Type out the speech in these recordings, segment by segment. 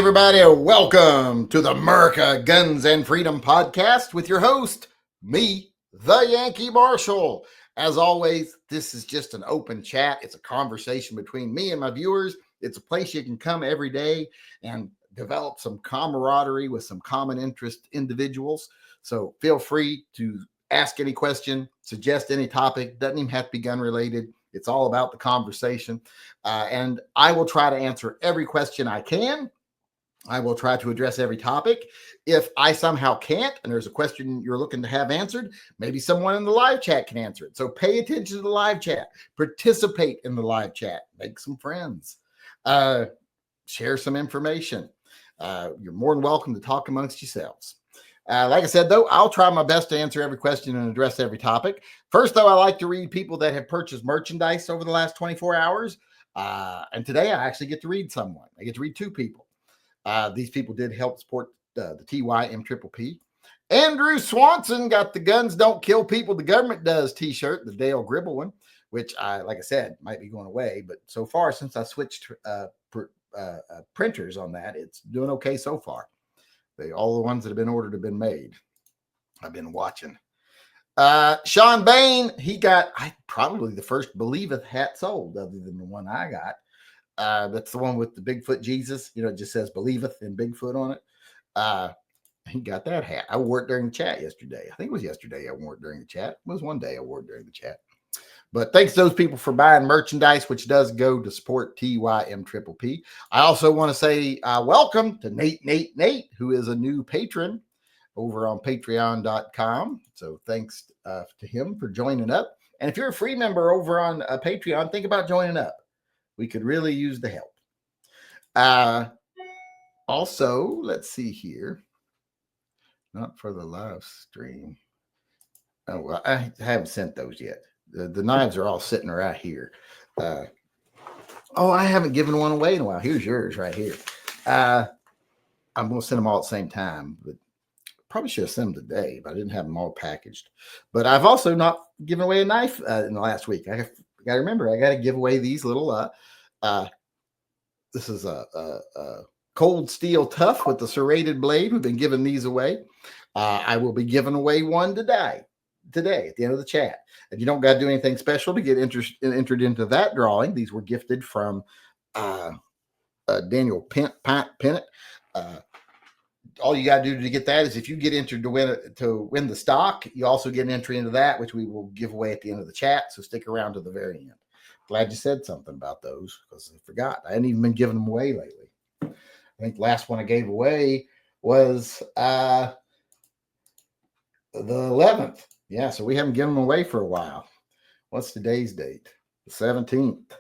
everybody. Welcome to the America Guns and Freedom podcast with your host, me, the Yankee Marshal. As always, this is just an open chat. It's a conversation between me and my viewers. It's a place you can come every day and develop some camaraderie with some common interest individuals. So feel free to ask any question, suggest any topic. Doesn't even have to be gun related. It's all about the conversation. And I will try to answer every question I can. I will try to address every topic. If I somehow can't, and there's a question you're looking to have answered, maybe someone in the live chat can answer it. So pay attention to the live chat. Participate in the live chat. Make some friends. Share some information. You're more than welcome to talk amongst yourselves. Like I said, though, I'll try my best to answer every question and address every topic. First, though, I like to read people that have purchased merchandise over the last 24 hours. And today I actually get to read someone. I get to read two people. These people did help support the TYMP. Andrew Swanson got the Guns Don't Kill People, the Government Does t-shirt, the Dale Gribble one, which like I said, might be going away. But so far, since I switched printers on that, it's doing okay so far. All the ones that have been ordered have been made. I've been watching. Sean Bain, he got probably the first Believeth hat sold other than the one I got. That's the one with the Bigfoot Jesus. You know, it just says Believeth and Bigfoot on it. He got that hat. I wore it during the chat yesterday. I think it was yesterday I wore it during the chat. It was one day I wore it during the chat. But thanks to those people for buying merchandise, which does go to support TYMPP. I also want to say welcome to Nate, who is a new patron over on patreon.com. So thanks to him for joining up. And if you're a free member over on Patreon, think about joining up. We could really use the help. Also, let's see here. Not for the live stream. Oh, well, I haven't sent those yet. The knives are all sitting right here. I haven't given one away in a while. Here's yours right here. I'm going to send them all at the same time, but probably should have sent them today, but I didn't have them all packaged. But I've also not given away a knife in the last week. I got to remember, I got to give away these little, this is a cold steel tough with the serrated blade. We've been giving these away. I will be giving away one today at the end of the chat. And you don't got to do anything special to get entered into that drawing. These were gifted from Daniel Pennant. All you got to do to get that is if you get entered to win the stock, you also get an entry into that, which we will give away at the end of the chat. So stick around to the very end. Glad you said something about those because I forgot. I hadn't even been giving them away lately. I think the last one I gave away was the 11th. Yeah, so we haven't given them away for a while. What's today's date? The 17th.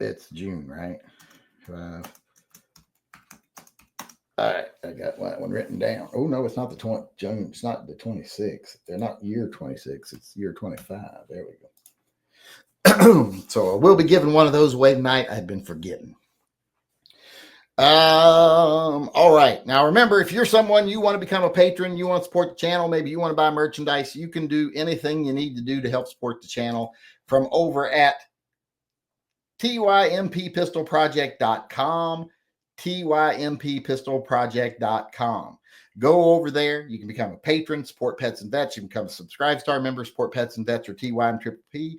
It's June, right? All right, I got that one written down. Oh, no, it's not the 20 June. It's not the 26th. They're not year 26. It's year 25. There we go. So we'll be giving one of those away tonight. I've been forgetting. All right. Now, remember, if you're someone you want to become a patron, you want to support the channel, maybe you want to buy merchandise, you can do anything you need to do to help support the channel from over at TYMPPistolProject.com. TYMPPistolProject.com. Go over there. You can become a patron, support Pets and Vets. You can become a Subscribe Star member, support Pets and Vets or TYMPP. You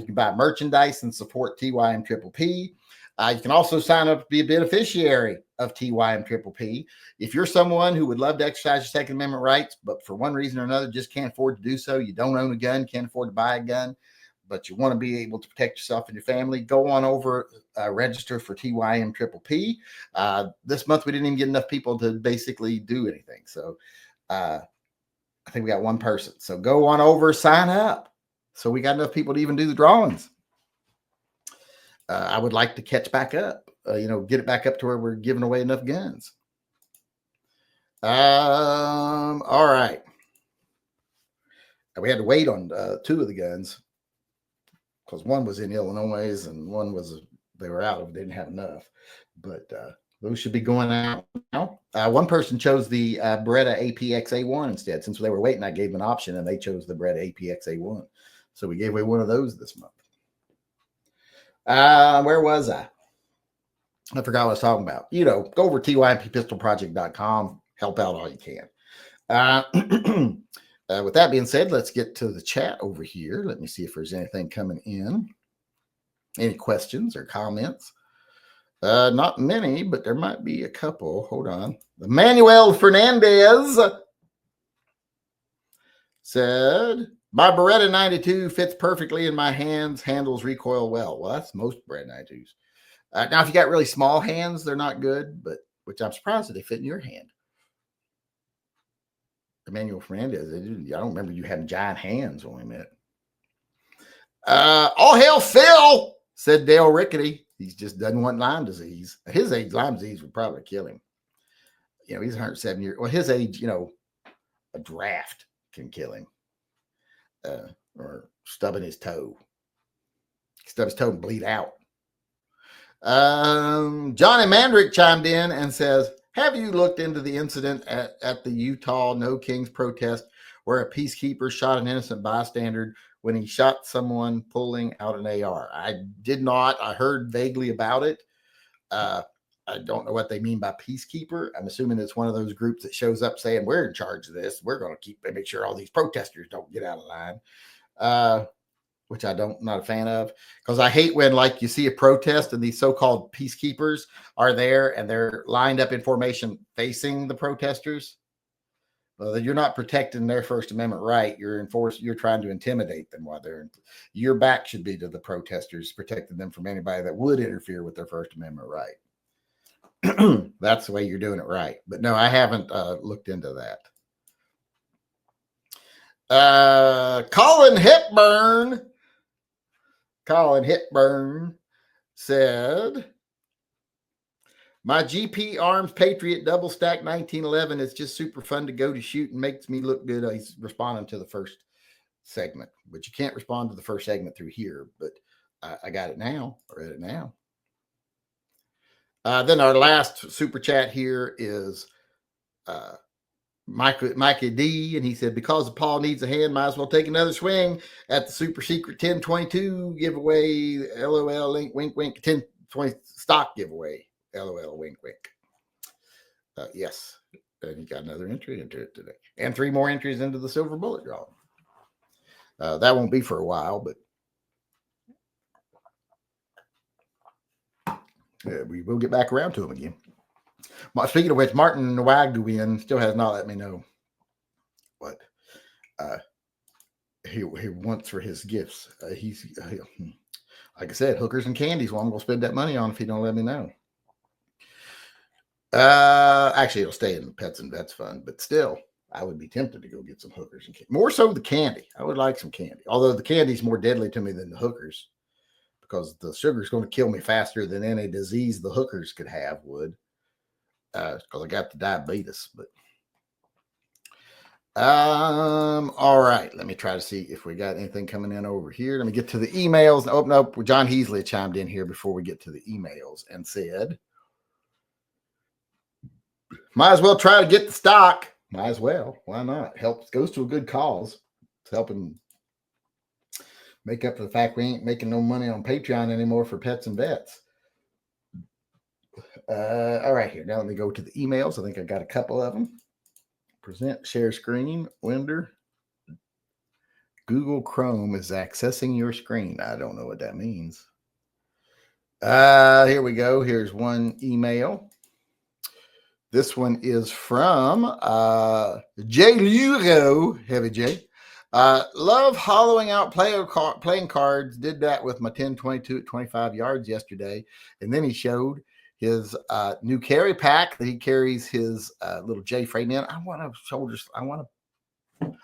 can buy merchandise and support TYMPP. You can also sign up to be a beneficiary of TYMPP. If you're someone who would love to exercise your Second Amendment rights, but for one reason or another just can't afford to do so, you don't own a gun, can't afford to buy a gun, but you want to be able to protect yourself and your family, go on over, register for TYMPP. This month, we didn't even get enough people to basically do anything. So I think we got one person. So go on over, sign up. So we got enough people to even do the drawings. I would like to catch back up, get it back up to where we're giving away enough guns. All right. We had to wait on two of the guns because one was in Illinois and one was, they were out of, they didn't have enough, but those should be going out now. One person chose the Beretta APX-A1 instead. Since they were waiting, I gave them an option and they chose the Beretta APX-A1. So we gave away one of those this month. Where was I? I forgot what I was talking about. You know, go over to TYMPpistolproject.com, help out all you can. With that being said, let's get to the chat over here. Let me see if there's anything coming in. Any questions or comments? Not many, but there might be a couple. Hold on. Manuel Fernandez said, my Beretta 92 fits perfectly in my hands, handles recoil well. Well, that's most Beretta 92s. Now, if you got really small hands, they're not good, but which I'm surprised that they fit in your hand. Emmanuel Fernandez, I don't remember you having giant hands when we met. All hail Phil, said Dale Rickety. He just doesn't want Lyme disease. At his age, Lyme disease would probably kill him. You know, he's 107 years. Well, his age, you know, a draft can kill him. Or stubbing his toe. Stub his toe and bleed out. Johnny Mandrick chimed in and says, have you looked into the incident at the Utah No Kings protest where a peacekeeper shot an innocent bystander when he shot someone pulling out an AR? I did not. I heard vaguely about it. I don't know what they mean by peacekeeper. I'm assuming it's one of those groups that shows up saying, we're in charge of this. We're going to make sure all these protesters don't get out of line. Which not a fan of, because I hate when, like, you see a protest and these so-called peacekeepers are there and they're lined up in formation facing the protesters. Well, you're not protecting their First Amendment right. You're trying to intimidate them while your back should be to the protesters, protecting them from anybody that would interfere with their First Amendment right. That's the way you're doing it right. But no, I haven't looked into that. Colin Hepburn said, my GP Arms Patriot double stack 1911 is just super fun to go to shoot and makes me look good. He's responding to the first segment, but you can't respond to the first segment through here, but I got it now. I read it now. Then our last super chat here is Micah D, and he said, because Paul needs a hand, might as well take another swing at the super secret 1022 giveaway. LOL, link, wink, wink. 1020 stock giveaway. LOL, wink, wink. Yes, and he got another entry into it today, and 3 more entries into the silver bullet draw. That won't be for a while, but we will get back around to him again. Speaking of which, Martin Nwagduin still has not let me know what he wants for his gifts. He's like I said, hookers and candies. Well, I'm going to spend that money on if he don't let me know. Actually, it'll stay in the Pets and Vets fund, but still, I would be tempted to go get some hookers and candy. More so the candy. I would like some candy, although the candy's more deadly to me than the hookers, because the sugar's going to kill me faster than any disease the hookers could have would. Because I got the diabetes, but all right, let me try to see if we got anything coming in over here. Let me get to the emails. Open up. John Heasley chimed in here before we get to the emails and said, might as well try to get the stock. Might as well. Why not? Helps, goes to a good cause. It's helping make up for the fact we ain't making no money on Patreon anymore for Pets and Vets. All right, here. Now let me go to the emails. I think I got a couple of them. Present, share screen, Winder. Google Chrome is accessing your screen. I don't know what that means. Here we go. Here's one email. This one is from J. Luro, Heavy J. Love hollowing out playing cards. Did that with my 10-22 at 25 yards yesterday. And then he showed his new carry pack that he carries his little J frame in. I want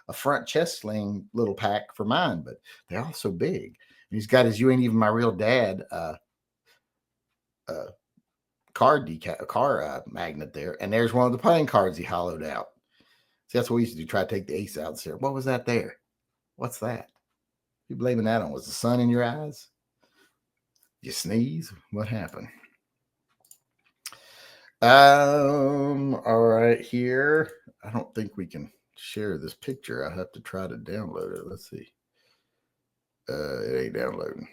a front chest sling little pack for mine, but they're all so big. And he's got his "You Ain't Even My Real Dad" car magnet there, and there's one of the playing cards he hollowed out. See, that's what we used to do, try to take the ace out. There, what was that there? What's that? You blaming that on? Was the sun in your eyes? You sneeze? What happened? All right, here. I don't think we can share this picture. I have to try to download it. Let's see. It ain't downloading.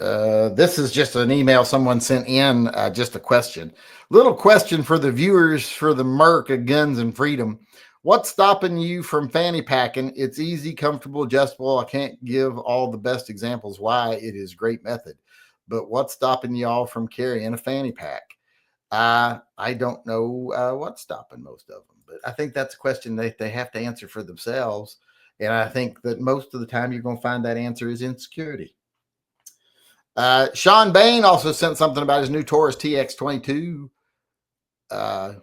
This is just an email someone sent in, just a question. Little question for the viewers for the Merc of Guns and Freedom. What's stopping you from fanny packing? It's easy, comfortable, adjustable. I can't give all the best examples why it is great method, but what's stopping y'all from carrying a fanny pack? I don't know what's stopping most of them, but I think that's a question that they have to answer for themselves. And I think that most of the time you're going to find that answer is insecurity. Sean Bain also sent something about his new Taurus TX22.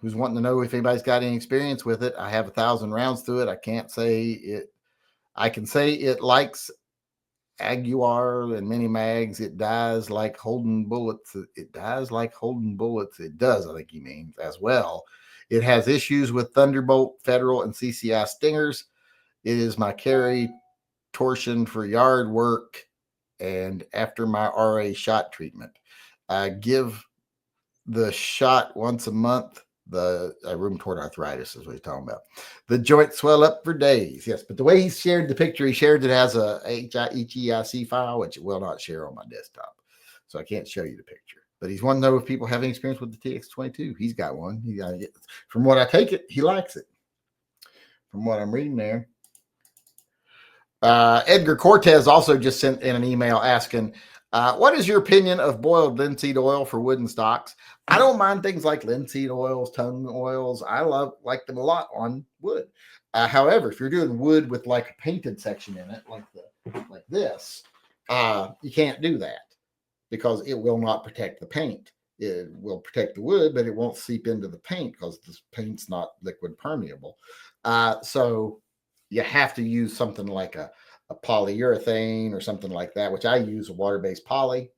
Who's wanting to know if anybody's got any experience with it. I have 1,000 rounds through it. I can't say it. I can say it likes Aguilar and mini mags. It dies like holding bullets. It dies like holding bullets. It does, I think he means, as well. It has issues with Thunderbolt, Federal, and CCI stingers. It is my carry torsion for yard work and after my RA shot treatment. I give the shot once a month. The rheumatoid arthritis is what he's talking about. The joints swell up for days. Yes, but the way he shared the picture, he shared it as a HEIC file, which it will not share on my desktop. So I can't show you the picture. But he's wanting to know if people have any experience with the TX22. He's got one. From what I take it, he likes it. From what I'm reading there. Edgar Cortez also just sent in an email asking, what is your opinion of boiled linseed oil for wooden stocks? I don't mind things like linseed oils, tung oils. I like them a lot on wood. However, if you're doing wood with like a painted section in it, like this, you can't do that because it will not protect the paint. It will protect the wood, but it won't seep into the paint because the paint's not liquid permeable. So you have to use something like a polyurethane or something like that, which I use a water-based poly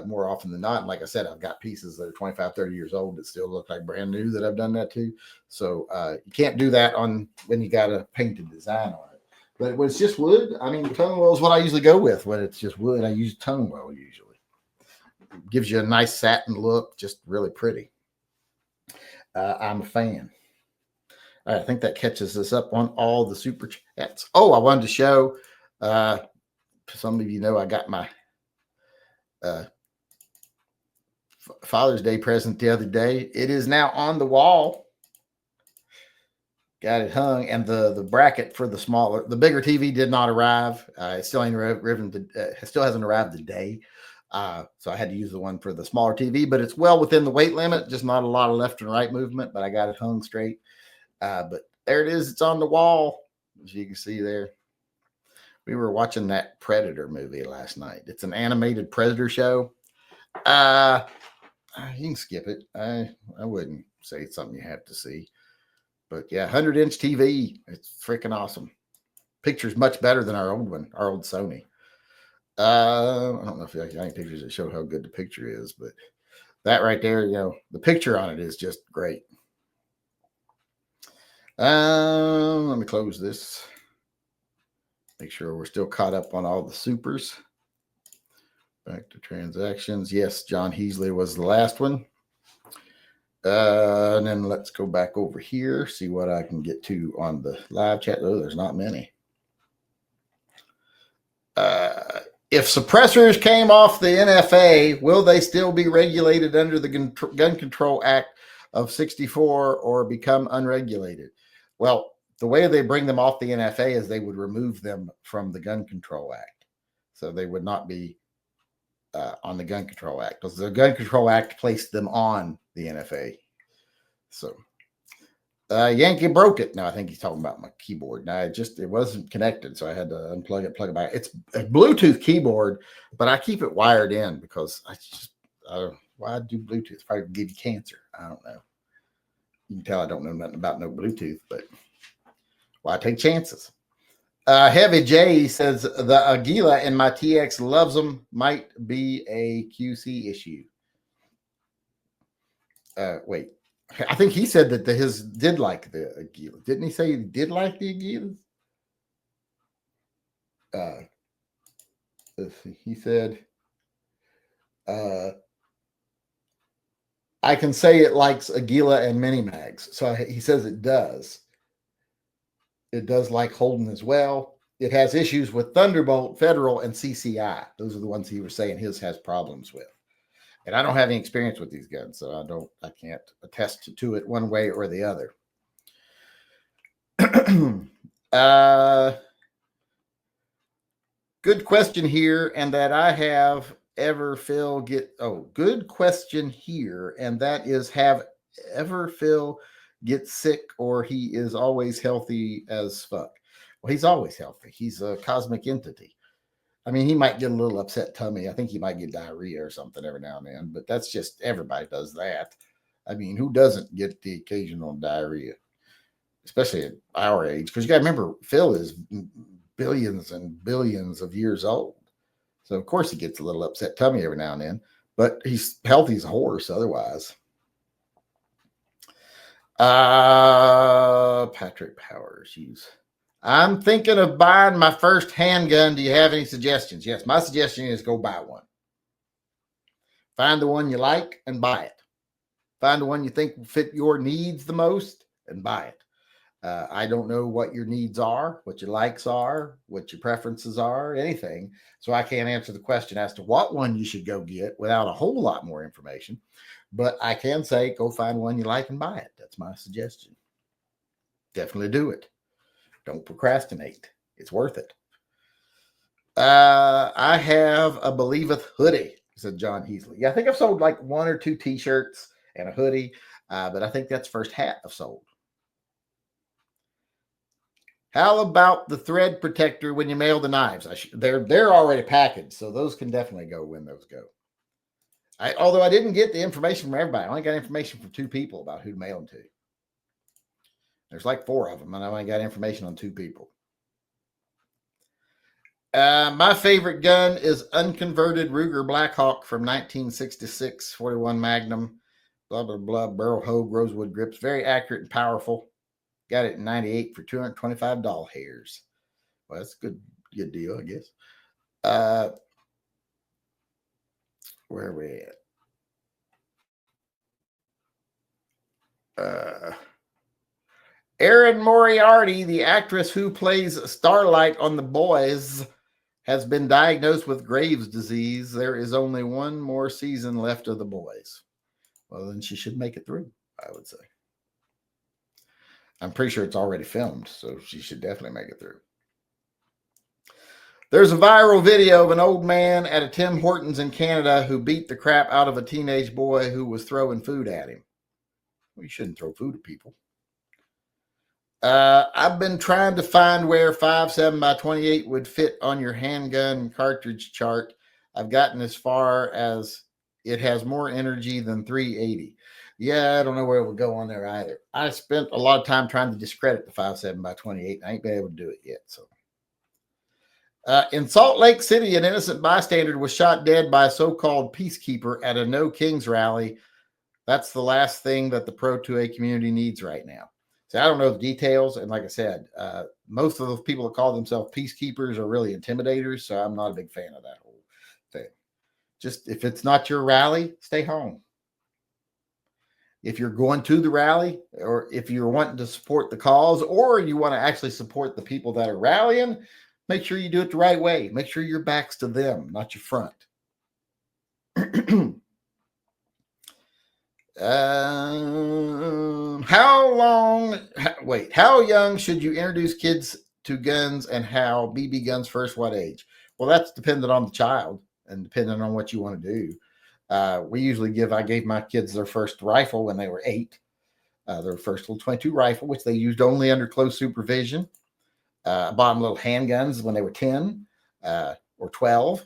more often than not. And like I said, I've got pieces that are 25, 30 years old that still look like brand new that I've done that to. So you can't do that on when you got a painted design on it. But when it's just wood, I mean, tung oil is what I usually go with. When it's just wood, I use tung oil usually. It gives you a nice satin look, just really pretty. I'm a fan. All right, I think that catches us up on all the super chats. Oh, I wanted to show, some of you know I got my Father's Day present the other day. It is now on the wall. Got it hung, and the bracket for the bigger TV did not arrive. It still ain't arrived. It still hasn't arrived today. So I had to use the one for the smaller TV, but it's well within the weight limit. Just not a lot of left and right movement, but I got it hung straight. But there it is. It's on the wall, as you can see there. We were watching that Predator movie last night. It's an animated Predator show. You can skip it. I wouldn't say it's something you have to see. But yeah, 100-inch TV. It's freaking awesome. Picture's much better than our old one, our old Sony. I don't know if I got any pictures that show how good the picture is, but that right there, the picture on it is just great. Let me close this. Make sure we're still caught up on all the supers. Back to transactions. Yes, John Heasley was the last one. And then let's go back over here, see what I can get to on the live chat. Oh, there's not many. If suppressors came off the NFA, will they still be regulated under the Gun Control Act of 64 or become unregulated? Well, the way they bring them off the NFA is they would remove them from the Gun Control Act. So they would not be on the Gun Control Act because the Gun Control Act placed them on the NFA. So Yankee broke it. No, I think he's talking about my keyboard. No, it wasn't connected, so I had to unplug it, plug it back. It's a Bluetooth keyboard, but I keep it wired in because I don't know why I do Bluetooth. Probably give you cancer. I don't know. You can tell I don't know nothing about no Bluetooth, but I take chances. Heavy J says the Aguila in my TX loves them. Might be a QC issue. Wait. I think he said that his did like the Aguila. Didn't he say he did like the Aguilas? He said, I can say it likes Aguila and mini mags. So he says it does. It does like Holden as well. it has issues with Thunderbolt, Federal, and CCI. Those are the ones he was saying his has problems with. And I don't have any experience with these guns, so I can't attest to it one way or the other. Good question here, and that I have ever Phil get. Oh, good question here, and that is, have ever Phil get sick, or he is always healthy as fuck? Well, he's always healthy. He's a cosmic entity. I mean, he might get a little upset tummy. I think he might get diarrhea or something every now and then, but that's just, everybody does that. I mean, who doesn't get the occasional diarrhea, especially at our age? Because you got to remember, Phil is billions and billions of years old. So, of course, he gets a little upset tummy every now and then, but he's healthy as a horse otherwise. Patrick Powers, use. I'm thinking of buying my first handgun. Do you have any suggestions? Yes, my suggestion is go buy one. Find the one you like and buy it. Find the one you think will fit your needs the most and buy it. I don't know what your needs are, what your likes are, what your preferences are, anything. So I can't answer the question as to what one you should go get without a whole lot more information. But I can say go find one you like and buy it. That's my suggestion. Definitely do it. Don't procrastinate. It's worth it. I have a Believeth hoodie, said John Heasley. Yeah, I think I've sold like 1 or 2 t-shirts and a hoodie, but I think that's the first hat I've sold. How about the thread protector when you mail the knives? They're already packaged, so those can definitely go when those go. Although I didn't get the information from everybody. I only got information from 2 people about who to mail them to. There's like 4 of them, and I only got information on 2 people. My favorite gun is unconverted Ruger Blackhawk from 1966, 41 Magnum, blah, blah, blah, barrel hoe, rosewood grips, very accurate and powerful. Got it in 98 for $225 hairs. Well, that's a good deal, I guess. Where are we at? Erin Moriarty, the actress who plays Starlight on The Boys, has been diagnosed with Graves' disease. There is only 1 more season left of The Boys. Well, then she should make it through, I would say. I'm pretty sure it's already filmed, so she should definitely make it through. There's a viral video of an old man at a Tim Hortons in Canada who beat the crap out of a teenage boy who was throwing food at him. Well, you shouldn't throw food at people. I've been trying to find where 5.7x28 would fit on your handgun cartridge chart. I've gotten as far as it has more energy than 380. Yeah, I don't know where it would go on there either. I spent a lot of time trying to discredit the 5.7x28. I ain't been able to do it yet. So, in Salt Lake City, an innocent bystander was shot dead by a so-called peacekeeper at a No Kings rally. That's the last thing that the Pro 2A community needs right now. So I don't know the details. And like I said, most of the people that call themselves peacekeepers are really intimidators. So I'm not a big fan of that whole thing. Just if it's not your rally, stay home. If you're going to the rally, or if you're wanting to support the cause, or you want to actually support the people that are rallying, make sure you do it the right way. Make sure your back's to them, not your front. How young should you introduce kids to guns, and how BB guns first? What age? Well, that's dependent on the child and dependent on what you want to do. I gave my kids their first rifle when they were 8, their first little 22 rifle, which they used only under close supervision. I bought them little handguns when they were 10 or 12,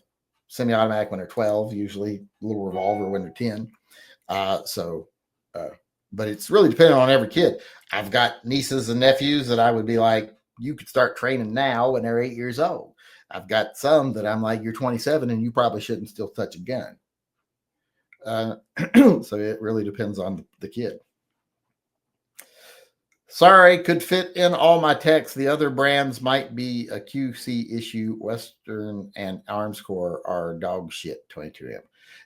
semi-automatic when they're 12, usually a little revolver when they're 10. But it's really dependent on every kid. I've got nieces and nephews that I would be like, you could start training now when they're 8 years old. I've got some that I'm like, you're 27 and you probably shouldn't still touch a gun. So it really depends on the kid. Sorry, could fit in all my texts. The other brands might be a QC issue. Western and Armscore are dog shit. 22M.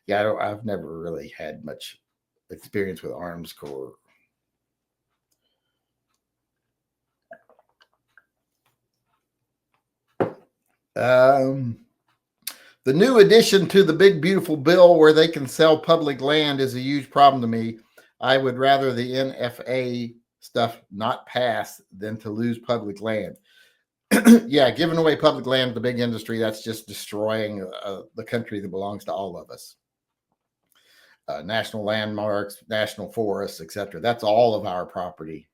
Yeah, I've never really had much experience with Armscore. The new addition to the big, beautiful bill where they can sell public land is a huge problem to me. I would rather the NFA stuff not pass than to lose public land. Yeah, giving away public land to the big industry, that's just destroying the country that belongs to all of us. National landmarks, national forests, etc. That's all of our property.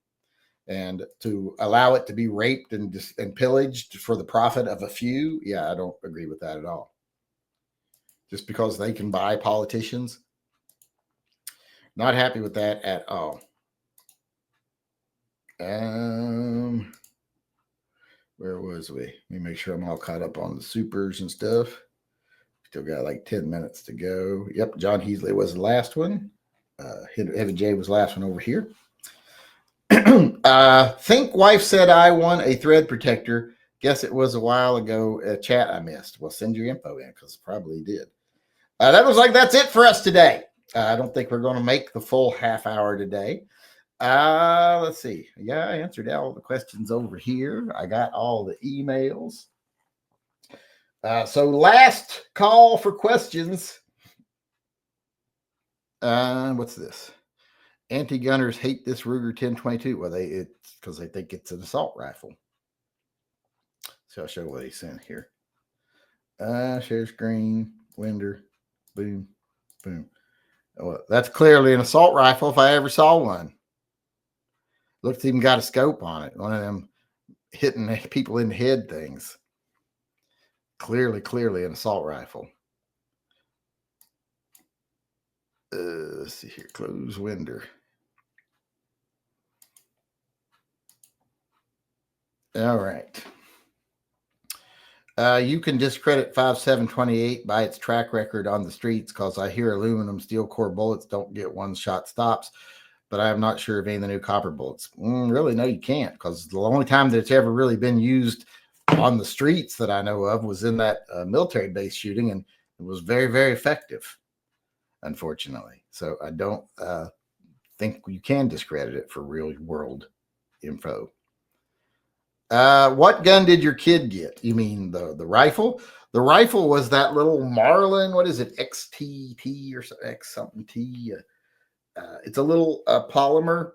And to allow it to be raped and pillaged for the profit of a few, yeah, I don't agree with that at all. Just because they can buy politicians, not happy with that at all. Where was we? Let me make sure I'm all caught up on the supers and stuff. Still got like 10 minutes to go. Yep, John Heasley was the last one. Heavy J was the last one over here. Think wife said I won a thread protector. Guess it was a while ago. Chat I missed. Well, send your info in because probably did. That was like that's it for us today. I don't think we're going to make the full half hour today. Let's see. Yeah, I answered all the questions over here. I got all the emails. So last call for questions. What's this? Anti-gunners hate this Ruger 1022. Well, it's because they think it's an assault rifle. So I'll show what he sent here. Share screen, Winder, boom, boom. Well, that's clearly an assault rifle if I ever saw one. Looks even got a scope on it. One of them hitting people in the head things. Clearly an assault rifle. Let's see here. Close Winder. All right. You can discredit 5728 by its track record on the streets because I hear aluminum steel core bullets don't get one-shot stops, but I'm not sure of any of the new copper bullets. Really, no, you can't, because the only time that it's ever really been used on the streets that I know of was in that military base shooting, and it was very, very effective, unfortunately. So I don't think you can discredit it for real world info. What gun did your kid get? You mean the rifle? The rifle was that little Marlin. What is it? XTT or X something T. It's a little polymer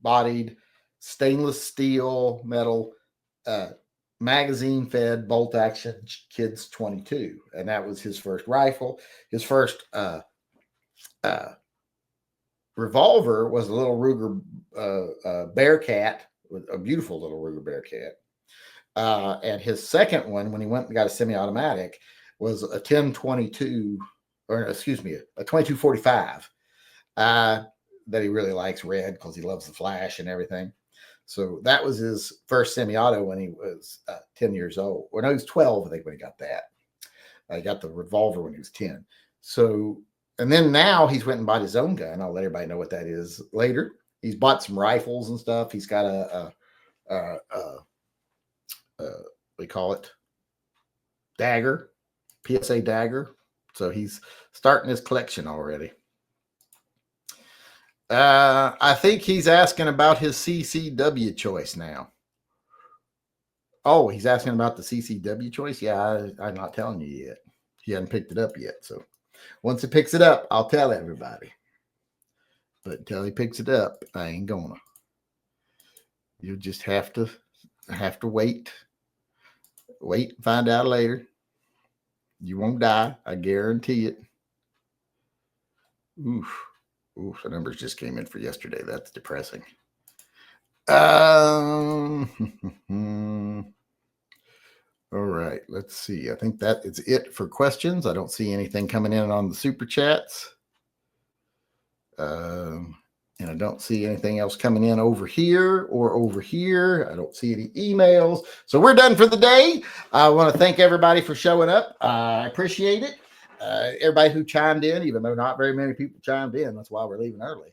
bodied stainless steel metal magazine fed bolt action kids 22, and that was his first rifle. His first revolver was a little Ruger Bearcat. A beautiful little Ruger Bearcat. And his second one, when he went and got a semi-automatic, was a 1022, or excuse me, a 2245 that he really likes red because he loves the flash and everything. So that was his first semi-auto when he was 10 years old. Or no, he was 12, I think, when he got that. He got the revolver when he was 10. So, and then now he's went and bought his own gun. I'll let everybody know what that is later. He's bought some rifles and stuff. He's got we call it dagger, PSA dagger. So he's starting his collection already. I think he's asking about his CCW choice now. Oh, he's asking about the CCW choice? Yeah, I'm not telling you yet. He hasn't picked it up yet. So once he picks it up, I'll tell everybody. But until he picks it up, I ain't gonna. You just have to wait. Wait and find out later. You won't die. I guarantee it. Oof, the numbers just came in for yesterday. That's depressing. All right, let's see. I think that is it for questions. I don't see anything coming in on the super chats. And I don't see anything else coming in over here or over here. I don't see any emails. So we're done for the day. I want to thank everybody for showing up. I appreciate it. Everybody who chimed in, even though not very many people chimed in. That's why we're leaving early.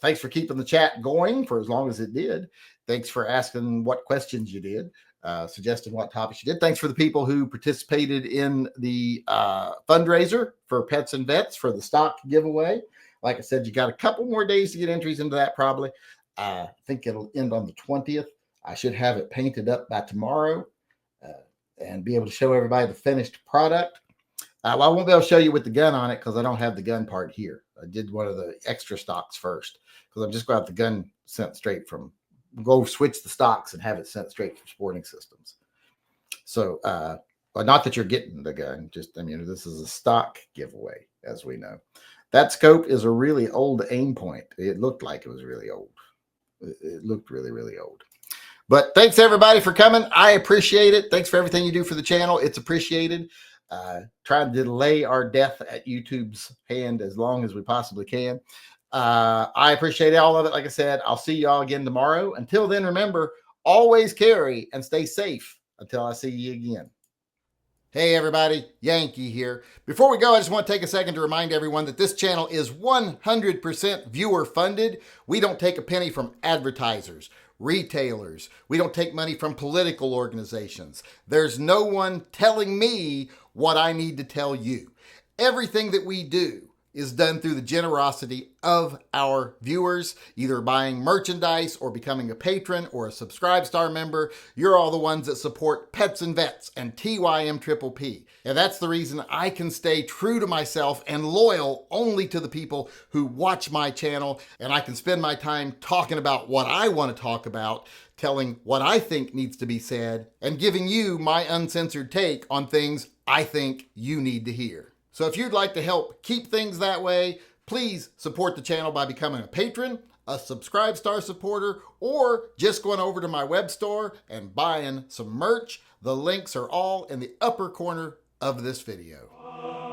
Thanks for keeping the chat going for as long as it did. Thanks for asking what questions you did. Suggesting what topics you did. Thanks for the people who participated in the fundraiser for Pets and Vets for the stock giveaway. Like I said, you got a couple more days to get entries into that probably. I think it'll end on the 20th. I should have it painted up by tomorrow and be able to show everybody the finished product. Well, I won't be able to show you with the gun on it because I don't have the gun part here. I did one of the extra stocks first because I'm just going to have the gun sent straight from, go switch the stocks and have it sent straight from Sporting Systems. So, but not that you're getting the gun, just, I mean, this is a stock giveaway, as we know. That scope is a really old aim point. It looked like it was really old. It looked really, really old. But thanks everybody for coming. I appreciate it. Thanks for everything you do for the channel. It's appreciated. Trying to delay our death at YouTube's hand as long as we possibly can. I appreciate all of it. Like I said, I'll see y'all again tomorrow. Until then, remember, always carry and stay safe until I see you again. Hey everybody, Yankee here. Before we go, I just want to take a second to remind everyone that this channel is 100% viewer funded. We don't take a penny from advertisers, retailers. We don't take money from political organizations. There's no one telling me what I need to tell you. Everything that we do is done through the generosity of our viewers, either buying merchandise or becoming a patron or a Subscribe Star member. You're all the ones that support Pets and Vets and TYMP. And that's the reason I can stay true to myself and loyal only to the people who watch my channel. And I can spend my time talking about what I want to talk about, telling what I think needs to be said, and giving you my uncensored take on things I think you need to hear. So if you'd like to help keep things that way, please support the channel by becoming a patron, a Subscribe Star supporter, or just going over to my web store and buying some merch. The links are all in the upper corner of this video.